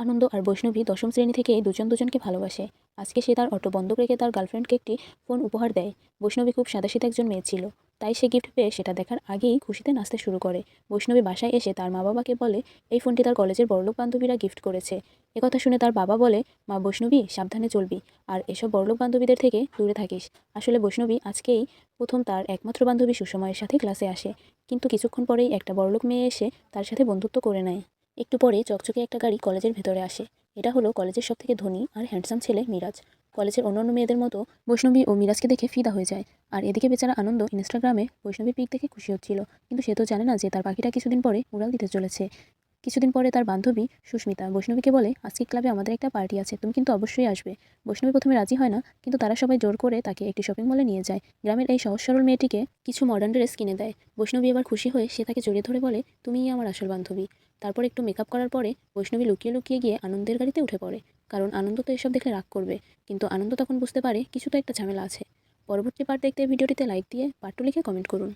আনন্দ আর বৈষ্ণবী দশম শ্রেণী থেকে দুজন দুজনকে ভালোবাসে। আজকে সে তার অটো বন্ধক রেখে তার গার্লফ্রেন্ডকে একটি ফোন উপহার দেয়। বৈষ্ণবী খুব সাদাসিধা একজন মেয়ে ছিল, তাই সে গিফট পেয়ে সেটা দেখার আগেই খুশিতে নাচতে শুরু করে। বৈষ্ণবী বাসায় এসে তার মা বাবাকে বলে এই ফোনটি তার কলেজের বড়লোক বান্ধবীরা গিফট করেছে। একথা শুনে তার বাবা বলে, মা বৈষ্ণবী সাবধানে চলবি, আর এসব বড়লোক বান্ধবীদের থেকে দূরে থাকিস। আসলে বৈষ্ণবী আজকেই প্রথম তার একমাত্র বান্ধবী সুসময়ের সাথে ক্লাসে আসে, কিন্তু কিছুক্ষণ পরেই একটা বড়লোক মেয়ে এসে তার সাথে বন্ধুত্ব করে নেয়। একটু পরে চকচকে একটা গাড়ি কলেজের ভেতরে আসে। এটা হলো কলেজের সবথেকে ধনী আর হ্যান্ডসাম ছেলে মিরাজ। কলেজের অন্যান্য মেয়েদের মতো বৈষ্ণবী ও মিরাজকে দেখে ফিদা হয়ে যায়। আর এদিকে বেচারা আনন্দ ইনস্টাগ্রামে বৈষ্ণবী পিক দেখে খুশি হচ্ছিল, কিন্তু সে তো জানে না যে তার পাখিটা কিছুদিন পরে উড়াল দিতে চলেছে। কিছুদিন পরে তার বান্ধবী সুস্মিতা বৈষ্ণবীকে বলে, আজকে ক্লাবে আমাদের একটা পার্টি আছে, তুমি কিন্তু অবশ্যই আসবে। বৈষ্ণবী প্রথমে রাজি হয় না, কিন্তু তারা সবাই জোর করে তাকে একটি শপিং মলে নিয়ে যায়। গ্রামের এই সহজ সরল মেয়েটিকে কিছু মডার্ন ড্রেস কিনে দেয়। বৈষ্ণবী এবার খুশি হয়ে সে তাকে জড়িয়ে ধরে বলে, তুমিই আমার আসল বান্ধবী। তারপর একটু মেকআপ করার পরে বৈষ্ণবী লুকিয়ে লুকিয়ে গিয়ে আনন্দের গাড়িতে উঠে পড়ে, কারণ আনন্দ তো এসব দেখলে রাগ করবে। কিন্তু আনন্দ তখন বুঝতে পারে কিছু তো একটা ঝামেলা আছে। পরবর্তী পার্ট দেখতে ভিডিওটিতে লাইক দিয়ে পার্ট 2 লিখে কমেন্ট করুন।